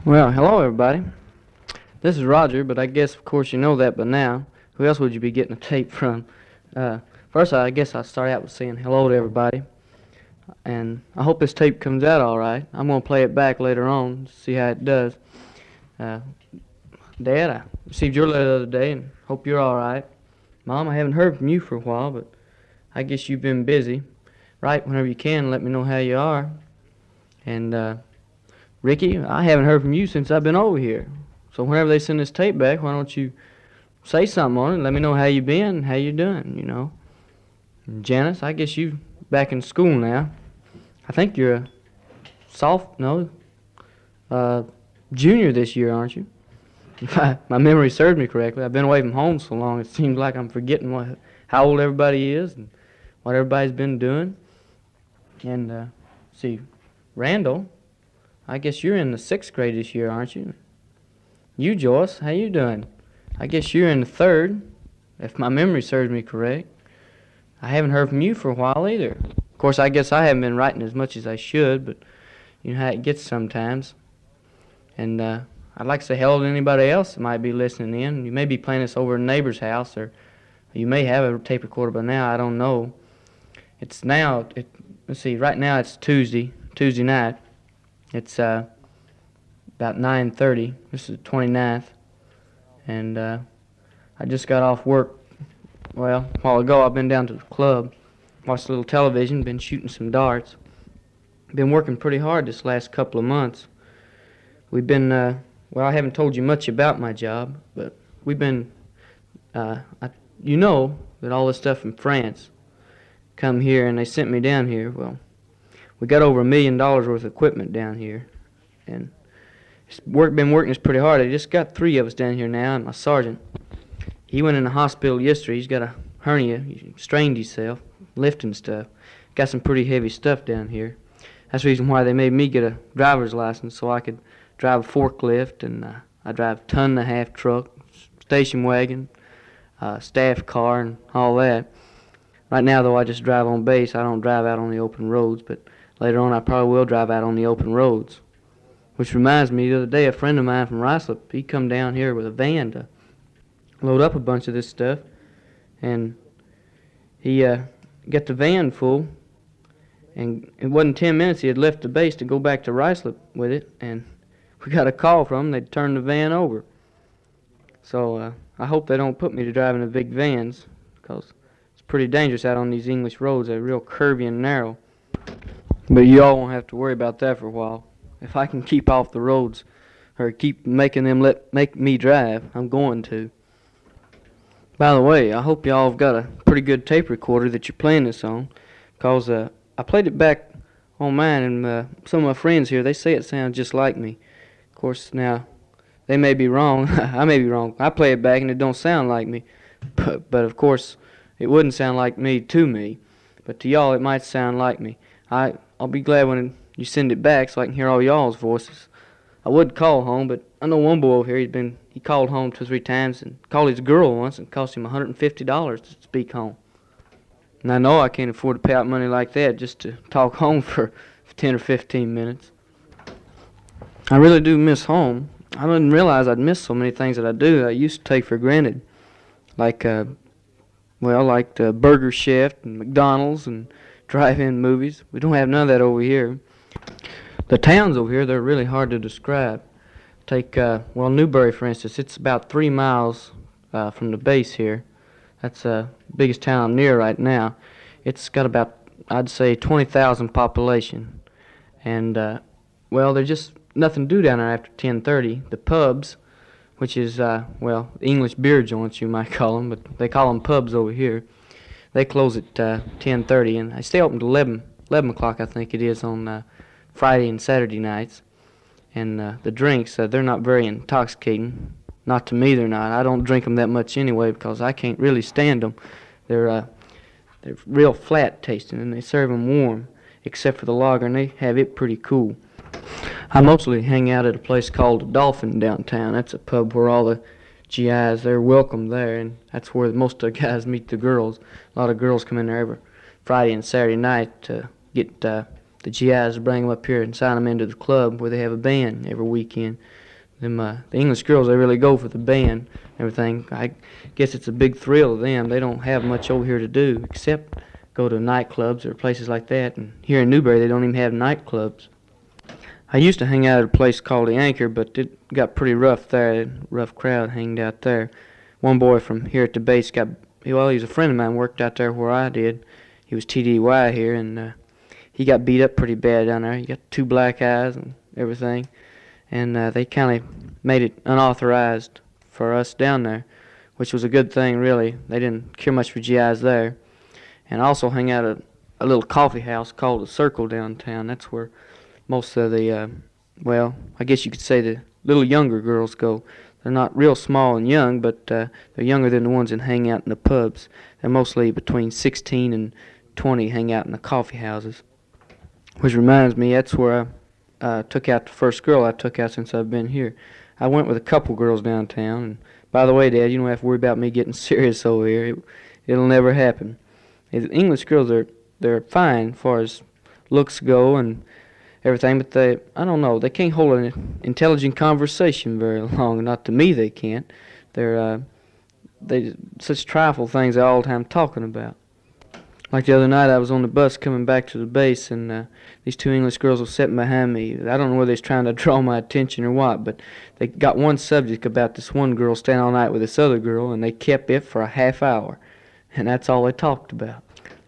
Well, hello everybody. This is Roger, but I guess of course you know that by now. Who else would you be getting a tape from? Uh, First, I guess I'll start out with saying hello to everybody, and I hope this tape comes out all right. I'm gonna play it back later on, see how it does. Uh, Dad, I received your letter the other day, and hope you're all right. Mom, I haven't heard from you for a while, but I guess you've been busy. Write whenever you can, let me know how you are. And Ricky, I haven't heard from you since I've been over here. So whenever they send this tape back, why don't you say something on it? Let me know how you been, how you doing. And Janice, I guess you back in school now. I think you're a junior this year, aren't you? If my memory serves me correctly. I've been away from home so long, it seems like I'm forgetting how old everybody is and what everybody's been doing. And see, Randall, I guess you're in the 6th grade this year, aren't you? You, Joyce, how you doing? I guess you're in the 3rd, if my memory serves me correct. I haven't heard from you for a while either. Of course, I guess I haven't been writing as much as I should, but you know how it gets sometimes. And I'd like to say hello to anybody else that might be listening in. You may be playing this over a neighbor's house, or you may have a tape recorder by now, I don't know. It's now, let's see, right now it's Tuesday night. It's about 9:30. This is the 29th. And I just got off work. Well, a while ago I've been down to the club, watched a little television, been shooting some darts. Been working pretty hard this last couple of months. We've been, well, I haven't told you much about my job, but we've been, you know that all this stuff from France come here and they sent me down here. Well, we got over $1 million worth of equipment down here, and been working us pretty hard. They just got 3 of us down here now, and my sergeant, he went in the hospital yesterday. He's got a hernia. He strained himself, lifting stuff. Got some pretty heavy stuff down here. That's the reason why they made me get a driver's license, so I could drive a forklift, and I drive a 1.5-ton truck, station wagon, staff car, and all that. Right now, though, I just drive on base. I don't drive out on the open roads, but later on I probably will drive out on the open roads. Which reminds me, the other day a friend of mine from Ricelip, he come down here with a van to load up a bunch of this stuff, and he got the van full, and it wasn't 10 minutes he had left the base to go back to Ricelip with it, and we got a call from them. They'd turned the van over. So I hope they don't put me to driving the big vans, because it's pretty dangerous out on these English roads. They're real curvy and narrow. But you all won't have to worry about that for a while. If I can keep off the roads, or keep making them make me drive, I'm going to. By the way, I hope y'all have got a pretty good tape recorder that you're playing this on, because I played it back on mine, and some of my friends here, they say it sounds just like me. Of course, now, they may be wrong. I may be wrong. I play it back and it don't sound like me. But of course, it wouldn't sound like me to me. But to y'all, it might sound like me. I'll be glad when you send it back so I can hear all y'all's voices. I would call home, but I know one boy over here, he called home 2 or 3 times and called his girl once, and it cost him $150 to speak home. And I know I can't afford to pay out money like that just to talk home for 10 or 15 minutes. I really do miss home. I didn't realize I'd miss so many things that I do that I used to take for granted. Like, like the Burger Chef and McDonald's and drive-in movies. We don't have none of that over here. The towns over here, they're really hard to describe. Take, Newberry, for instance. It's about 3 miles from the base here. That's the biggest town I'm near right now. It's got about, I'd say, 20,000 population. And, there's just nothing to do down there after 10:30. The pubs, which is, English beer joints, you might call them, but they call them pubs over here. They close at 10:30, and I stay open till 11 o'clock, I think it is, on Friday and Saturday nights. And the drinks, they're not very intoxicating. Not to me, they're not. I don't drink them that much anyway because I can't really stand them. They're real flat tasting, and they serve them warm, except for the lager, and they have it pretty cool. I mostly hang out at a place called the Dolphin downtown. That's a pub where all the GIs, they're welcome there, and that's where most of the guys meet the girls. A lot of girls come in there every Friday and Saturday night to get the GIs bring them up here and sign them into the club where they have a band every weekend. The English girls, they really go for the band and everything. I guess it's a big thrill to them. They don't have much over here to do except go to nightclubs or places like that. And here in Newberry, they don't even have nightclubs. I used to hang out at a place called the Anchor, but it got pretty rough there. A rough crowd hanged out there. One boy from here at the base he was a friend of mine, worked out there where I did. He was TDY here, and he got beat up pretty bad down there. He got 2 black eyes and everything. And they kind of made it unauthorized for us down there, which was a good thing, really. They didn't care much for GIs there. And I also hung out at a little coffee house called the Circle downtown. That's where most of the, well, I guess you could say the little younger girls go. They're not real small and young, but they're younger than the ones that hang out in the pubs. They're mostly between 16 and 20 hang out in the coffee houses. Which reminds me, that's where I took out the first girl I took out since I've been here. I went with a couple girls downtown, and by the way, Dad, you don't have to worry about me getting serious over here. It'll never happen. The English girls they're fine as far as looks go and everything, but I don't know, they can't hold an intelligent conversation very long. Not to me, they can't. They such trifle things they're all the time talking about. Like the other night, I was on the bus coming back to the base, and these 2 English girls were sitting behind me. I don't know whether they was trying to draw my attention or what, but they got one subject about this one girl staying all night with this other girl, and they kept it for a half hour, and that's all they talked about.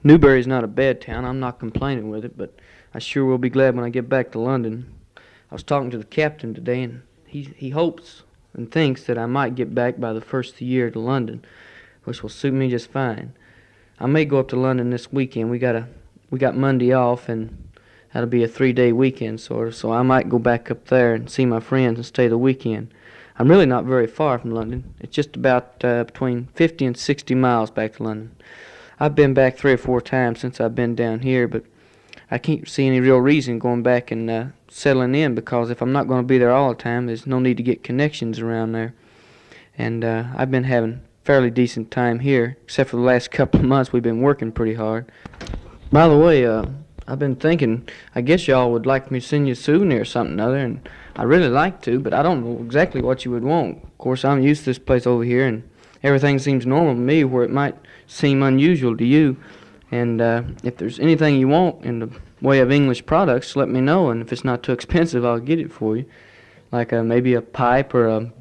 Newberry's not a bad town. I'm not complaining with it, but I sure will be glad when I get back to London. I was talking to the captain today, and he hopes and thinks that I might get back by the first of the year to London, which will suit me just fine. I may go up to London this weekend. We got Monday off, and that'll be a 3-day weekend sort of. So I might go back up there and see my friends and stay the weekend. I'm really not very far from London. It's just about between 50 and 60 miles back to London. I've been back 3 or 4 times since I've been down here, but I can't see any real reason going back and settling in, because if I'm not going to be there all the time, there's no need to get connections around there. And I've been having fairly decent time here, except for the last couple of months we've been working pretty hard. By the way, I've been thinking, I guess y'all would like me to send you a souvenir or something or other, and I'd really like to, but I don't know exactly what you would want. Of course, I'm used to this place over here, and everything seems normal to me where it might seem unusual to you. And if there's anything you want in the way of English products, let me know, and if it's not too expensive, I'll get it for you. Like maybe a pipe or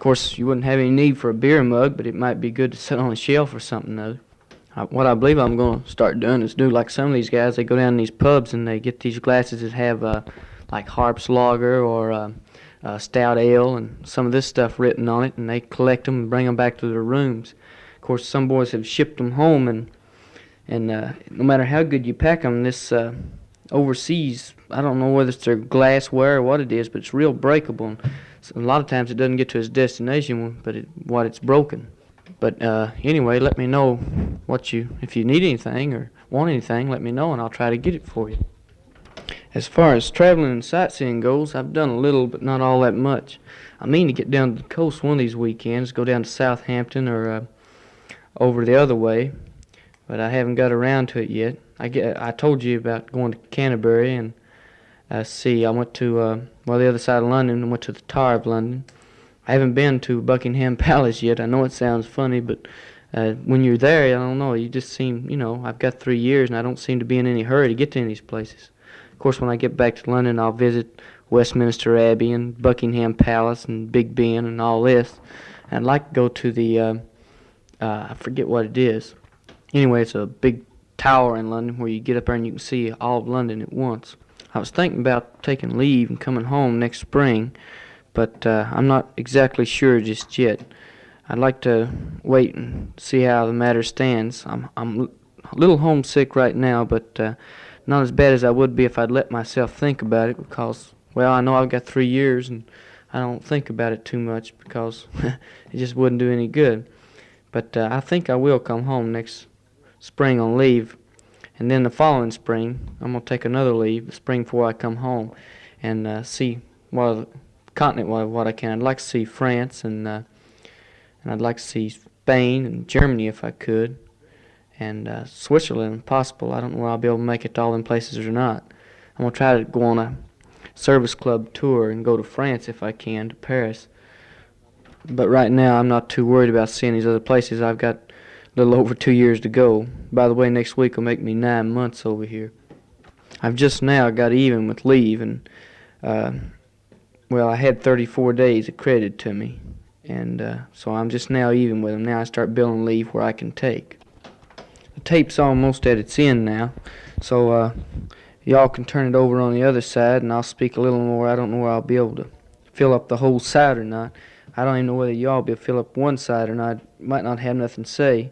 Of course, you wouldn't have any need for a beer mug, but it might be good to sit on a shelf or something though. What I believe I'm going to start doing is do like some of these guys. They go down to these pubs and they get these glasses that have like Harp's Lager or Stout Ale and some of this stuff written on it, and they collect them and bring them back to their rooms. Of course, some boys have shipped them home, and no matter how good you pack them, this overseas, I don't know whether it's their glassware or what it is, but it's real breakable. And a lot of times it doesn't get to its destination, but it's broken. But anyway, let me know if you need anything or want anything, let me know and I'll try to get it for you. As far as traveling and sightseeing goes, I've done a little, but not all that much. I mean to get down to the coast one of these weekends, go down to Southampton or over the other way, but I haven't got around to it yet. I told you about going to Canterbury and I went to the other side of London and went to the Tower of London. I haven't been to Buckingham Palace yet. I know it sounds funny, but when you're there, I don't know, you just seem, I've got 3 years and I don't seem to be in any hurry to get to any of these places. Of course, when I get back to London, I'll visit Westminster Abbey and Buckingham Palace and Big Ben and all this. And I'd like to go to the, I forget what it is. Anyway, it's a big tower in London where you get up there and you can see all of London at once. I was thinking about taking leave and coming home next spring, but I'm not exactly sure just yet. I'd like to wait and see how the matter stands. I'm a little homesick right now, but not as bad as I would be if I'd let myself think about it, because, well, I know I've got 3 years and I don't think about it too much because it just wouldn't do any good. But I think I will come home next spring on leave. And then the following spring, I'm going to take another leave, the spring before I come home, and see the continent what I can. I'd like to see France, and I'd like to see Spain and Germany if I could, and Switzerland if possible. I don't know whether I'll be able to make it to all them places or not. I'm going to try to go on a service club tour and go to France if I can, to Paris. But right now I'm not too worried about seeing these other places. I've got a little over 2 years to go. By the way, next week will make me 9 months over here. I've just now got even with leave, and well, I had 34 days accredited to me, and so I'm just now even with them. Now I start billing leave where I can take. The tape's almost at its end now, so y'all can turn it over on the other side, and I'll speak a little more. I don't know where I'll be able to fill up the whole side or not. I don't even know whether y'all will be able to fill up one side or not. Might not have nothing to say.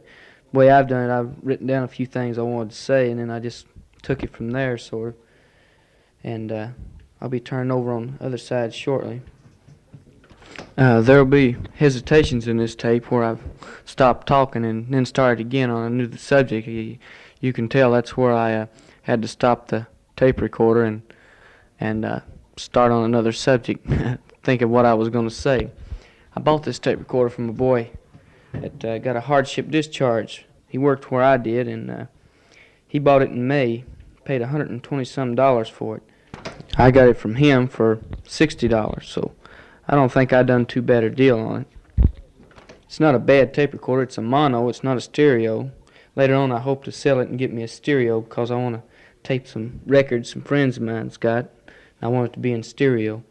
The way I've done it, I've written down a few things I wanted to say, and then I just took it from there, sort of. And I'll be turning over on the other side shortly. There'll be hesitations in this tape where I've stopped talking and then started again on a new subject. You can tell that's where I had to stop the tape recorder and start on another subject, think of what I was going to say. I bought this tape recorder from a boy that got a hardship discharge. He worked where I did, and he bought it in May, paid $120-some for it. I got it from him for $60, so I don't think I done too bad a deal on it. It's not a bad tape recorder. It's a mono. It's not a stereo. Later on, I hope to sell it and get me a stereo because I want to tape some records some friends of mine's got. I want it to be in stereo.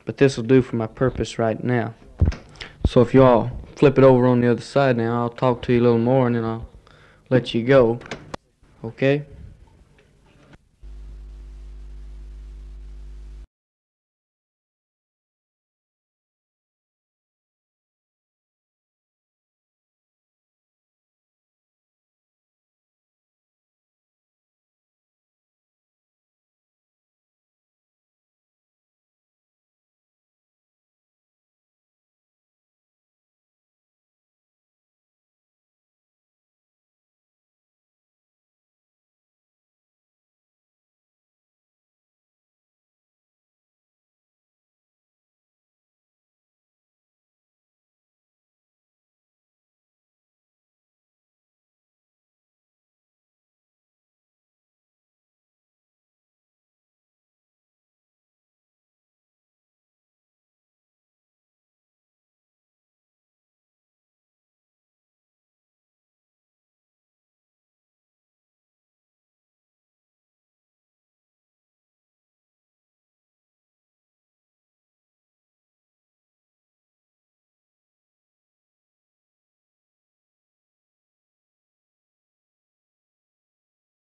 But this will do for my purpose right now. So if y'all flip it over on the other side now, I'll talk to you a little more and then I'll let you go. Okay?